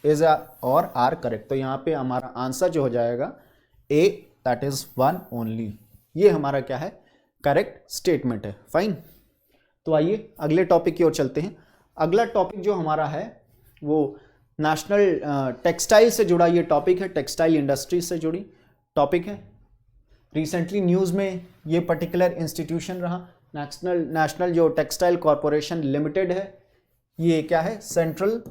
is और आर करेक्ट। तो यहाँ पे हमारा आंसर जो हो जाएगा ए, दैट इज 1 ओनली। ये हमारा क्या है, करेक्ट स्टेटमेंट है। फाइन, तो आइए अगले टॉपिक की ओर चलते हैं। अगला टॉपिक जो हमारा है वो नेशनल टेक्सटाइल से जुड़ा ये टॉपिक है, टेक्सटाइल इंडस्ट्री से जुड़ी टॉपिक है। रिसेंटली न्यूज़ में ये पर्टिकुलर इंस्टीट्यूशन रहा, नेशनल जो टेक्सटाइल कॉरपोरेशन लिमिटेड है, ये क्या है, सेंट्रल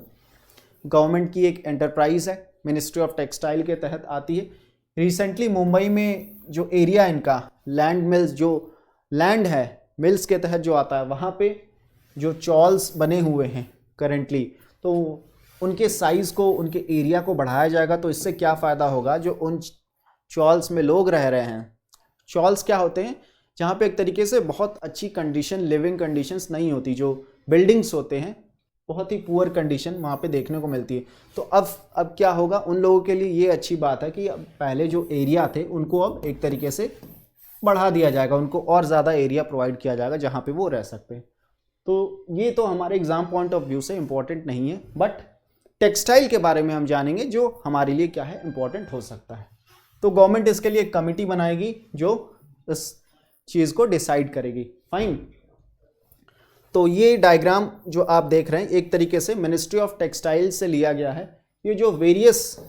गवर्नमेंट की एक एंटरप्राइज है, मिनिस्ट्री ऑफ टेक्सटाइल के तहत आती है। रिसेंटली मुंबई में जो एरिया इनका लैंड मिल्स, जो लैंड है मिल्स के तहत जो आता है, वहाँ पे जो चॉल्स बने हुए हैं करेंटली, तो उनके साइज़ को, उनके एरिया को बढ़ाया जाएगा। तो इससे क्या फ़ायदा होगा, जो उन चॉल्स में लोग रह रहे हैं, चॉल्स क्या होते हैं, जहाँ पे एक तरीके से बहुत अच्छी कंडीशन, लिविंग कंडीशंस नहीं होती, जो बिल्डिंग्स होते हैं बहुत ही पुअर कंडीशन वहाँ पे देखने को मिलती है। तो अब क्या होगा, उन लोगों के लिए ये अच्छी बात है कि अब पहले जो एरिया थे उनको अब एक तरीके से बढ़ा दिया जाएगा, उनको और ज़्यादा एरिया प्रोवाइड किया जाएगा जहाँ पे वो रह सकते हैं। तो ये तो हमारे एग्ज़ाम पॉइंट ऑफ व्यू से इम्पोर्टेंट नहीं है, बट टेक्सटाइल के बारे में हम जानेंगे जो हमारे लिए क्या है, इम्पोर्टेंट हो सकता है। तो गवर्नमेंट इसके लिए एक कमेटी बनाएगी जो इस चीज़ को डिसाइड करेगी। फाइन, तो ये डायग्राम जो आप देख रहे हैं एक तरीके से मिनिस्ट्री ऑफ टेक्सटाइल से लिया गया है। ये जो वेरियस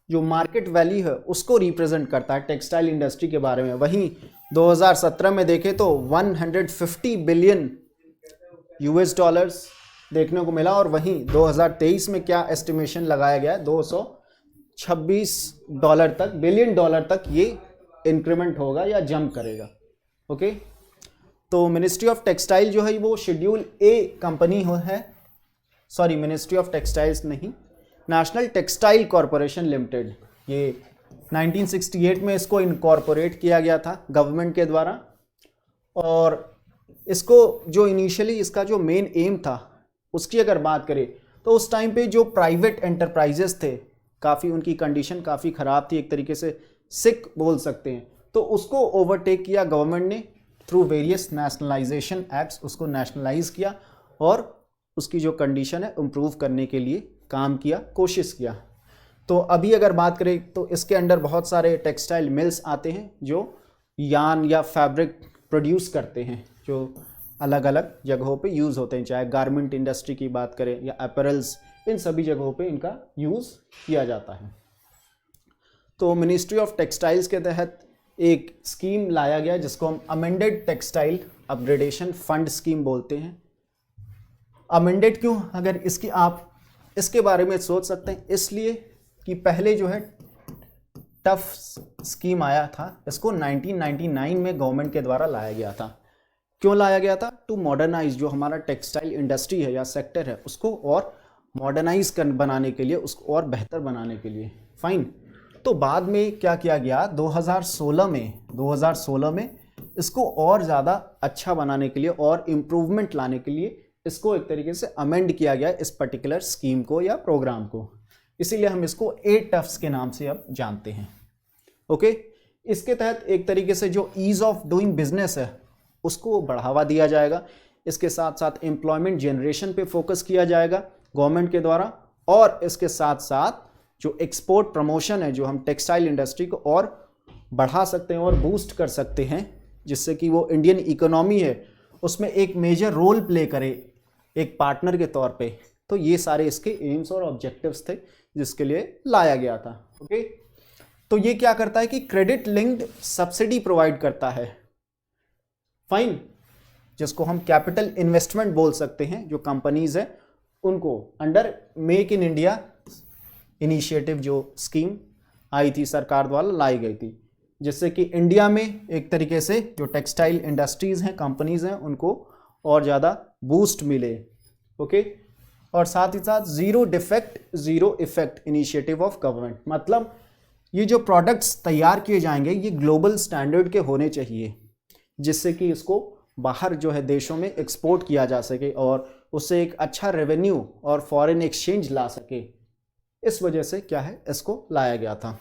जो मार्केट वैल्यू है उसको रिप्रेजेंट करता है टेक्सटाइल इंडस्ट्री के बारे में। वहीं 2017 में देखें तो 150 बिलियन यूएस डॉलर्स देखने को मिला, और वहीं 2023 में क्या एस्टिमेशन लगाया गया है, 226 डॉलर तक, बिलियन डॉलर तक ये इंक्रीमेंट होगा या जंप करेगा। ओके, तो मिनिस्ट्री ऑफ टेक्सटाइल जो है वो शेड्यूल ए कंपनी है, सॉरी मिनिस्ट्री ऑफ टेक्सटाइल्स नहीं, नेशनल टेक्सटाइल कॉरपोरेशन लिमिटेड। ये 1968 में इसको इनकॉर्पोरेट किया गया था गवर्नमेंट के द्वारा, और इसको जो इनिशियली इसका जो मेन एम था उसकी अगर बात करें तो उस टाइम पे जो प्राइवेट एंटरप्राइजेस थे, काफ़ी उनकी कंडीशन काफ़ी ख़राब थी, एक तरीके से सिक बोल सकते हैं, तो उसको ओवरटेक किया गवर्नमेंट ने थ्रू वेरियस नेशनलाइजेशन एक्ट्स, उसको नेशनलाइज किया और उसकी जो कंडीशन है इम्प्रूव करने के लिए काम किया, कोशिश किया। तो अभी अगर बात करें तो इसके अंडर बहुत सारे टेक्सटाइल मिल्स आते हैं जो यार्न या फैब्रिक प्रोड्यूस करते हैं, जो अलग अलग जगहों पे यूज़ होते हैं, चाहे गारमेंट इंडस्ट्री की बात करें या अपैरल्स, इन सभी जगहों पे इनका यूज़ किया जाता है। तो मिनिस्ट्री ऑफ टेक्सटाइल्स के तहत एक स्कीम लाया गया जिसको हम amended textile upgradation fund scheme बोलते हैं। अमेंडेड क्यों, अगर इसकी आप इसके बारे में सोच सकते हैं, इसलिए कि पहले जो है टफ स्कीम आया था, इसको 1999 में गवर्नमेंट के द्वारा लाया गया था। क्यों लाया गया था? टू मॉडर्नाइज जो हमारा टेक्सटाइल इंडस्ट्री है या सेक्टर है उसको और मॉडर्नाइज बनाने के लिए, उसको और बेहतर बनाने के लिए। फाइन। तो बाद में क्या किया गया, 2016 में इसको और ज़्यादा अच्छा बनाने के लिए और इम्प्रूवमेंट लाने के लिए इसको एक तरीके से अमेंड किया गया इस पर्टिकुलर स्कीम को या प्रोग्राम को, इसीलिए हम इसको 8 टफ्स के नाम से अब जानते हैं। ओके, इसके तहत एक तरीके से जो ईज ऑफ डूइंग बिजनेस है उसको बढ़ावा दिया जाएगा। इसके साथ साथ एम्प्लॉयमेंट जनरेशन पे फोकस किया जाएगा गवर्नमेंट के द्वारा, और इसके साथ साथ जो एक्सपोर्ट प्रमोशन है, जो हम टेक्सटाइल इंडस्ट्री को और बढ़ा सकते हैं और बूस्ट कर सकते हैं, जिससे कि वो इंडियन इकोनॉमी है उसमें एक मेजर रोल प्ले करे एक पार्टनर के तौर पे। तो ये सारे इसके एम्स और ऑब्जेक्टिव्स थे जिसके लिए लाया गया था। ओके, तो ये क्या करता है कि क्रेडिट लिंक्ड सब्सिडी प्रोवाइड करता है। फाइन, जिसको हम कैपिटल इन्वेस्टमेंट बोल सकते हैं, जो कंपनीज है उनको under make in India initiative जो स्कीम आई थी सरकार द्वारा लाई गई थी, जिससे कि इंडिया में एक तरीके से जो टेक्सटाइल इंडस्ट्रीज हैं, कंपनीज हैं, उनको और ज़्यादा बूस्ट मिले। ओके, और साथ ही साथ zero defect zero effect initiative of government, मतलब ये जो प्रोडक्ट्स तैयार किए जाएंगे ये ग्लोबल स्टैंडर्ड के होने चाहिए, जिससे कि इसको बाहर जो है देशों में एक्सपोर्ट किया जा सके और उससे एक अच्छा रेवेन्यू और फॉरेन एक्सचेंज ला सके। इस वजह से क्या है, इसको लाया गया था।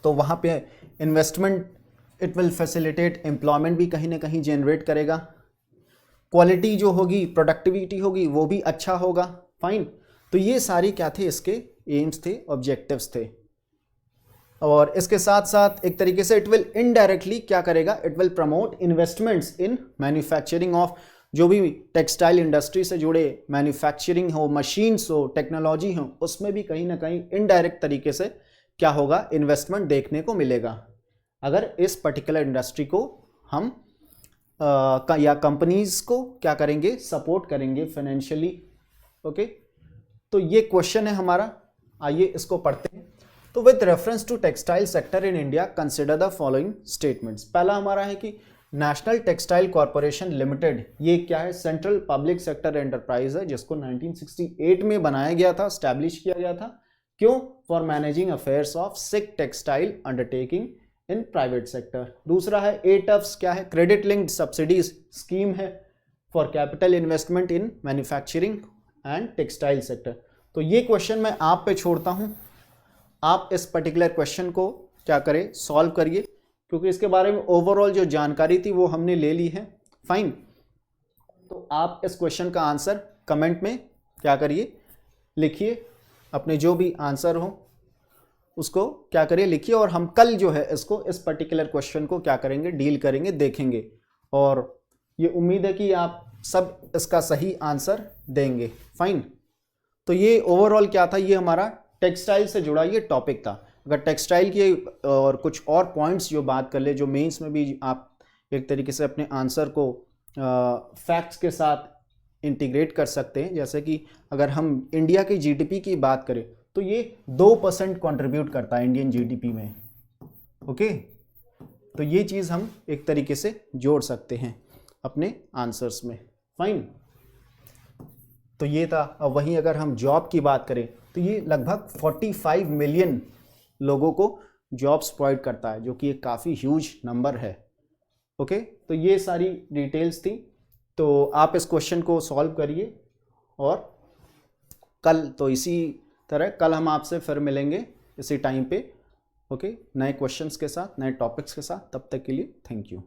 तो वहाँ पे investment, it will facilitate employment भी कहीं ना कहीं जनरेट करेगा, क्वालिटी जो होगी, प्रोडक्टिविटी होगी, वो भी अच्छा होगा। फाइन, तो ये सारी क्या थे, इसके एम्स थे, ऑब्जेक्टिव्स थे। और इसके साथ साथ एक तरीके से इट विल इनडायरेक्टली क्या करेगा, it will promote investments in manufacturing of, जो भी टेक्सटाइल इंडस्ट्री से जुड़े मैन्युफैक्चरिंग हो, मशीन्स हो, टेक्नोलॉजी हो, उसमें भी कहीं ना कहीं इनडायरेक्ट तरीके से क्या होगा, इन्वेस्टमेंट देखने को मिलेगा अगर इस पर्टिकुलर इंडस्ट्री को हम या कंपनीज को क्या करेंगे, सपोर्ट करेंगे फाइनेंशियली। ओके, तो ये क्वेश्चन है हमारा, आइए इसको पढ़ते हैं। तो with reference to textile sector in India consider the following statements. पहला हमारा है कि नेशनल टेक्सटाइल कॉरपोरेशन लिमिटेड, ये क्या है, सेंट्रल पब्लिक सेक्टर एंटरप्राइज है, जिसको 1968 में बनाया गया था, स्टैब्लिश किया गया था। क्यों? For managing affairs of sick textile undertaking in private sector. दूसरा है एटफ्स, क्या है, क्रेडिट लिंक्ड सब्सिडीज स्कीम है for capital investment in manufacturing and textile sector. तो ये क्वेश्चन मैं आप पे छोड़ता हूँ, आप इस पर्टिकुलर क्वेश्चन को क्या करें, सॉल्व करिए, क्योंकि इसके बारे में ओवरऑल जो जानकारी थी वो हमने ले ली है। फाइन, तो आप इस क्वेश्चन का आंसर कमेंट में क्या करिए, लिखिए, अपने जो भी आंसर हो उसको क्या करिए, लिखिए, और हम कल जो है इसको, इस पर्टिकुलर क्वेश्चन को क्या करेंगे, डील करेंगे, देखेंगे, और ये उम्मीद है कि आप सब इसका सही आंसर देंगे। फाइन, तो ये ओवरऑल क्या था, ये हमारा टेक्सटाइल से जुड़ा ये टॉपिक था। अगर टेक्सटाइल की और कुछ और पॉइंट्स जो बात कर ले, जो मेंस में भी आप एक तरीके से अपने आंसर को फैक्ट्स के साथ इंटीग्रेट कर सकते हैं, जैसे कि अगर हम इंडिया की जीडीपी की बात करें तो ये 2% कंट्रीब्यूट करता है इंडियन जीडीपी में। ओके, तो ये चीज़ हम एक तरीके से जोड़ सकते हैं अपने आंसर्स में। फाइन, तो ये था। अब वहीं अगर हम जॉब की बात करें तो ये लगभग 45 मिलियन लोगों को जॉब्स प्रोवाइड करता है, जो कि एक काफ़ी ह्यूज नंबर है। ओके, तो ये सारी डिटेल्स थी। तो आप इस क्वेश्चन को सॉल्व करिए, और कल तो इसी तरह कल हम आपसे फिर मिलेंगे इसी टाइम पे। ओके, नए क्वेश्चंस के साथ, नए टॉपिक्स के साथ। तब तक के लिए थैंक यू।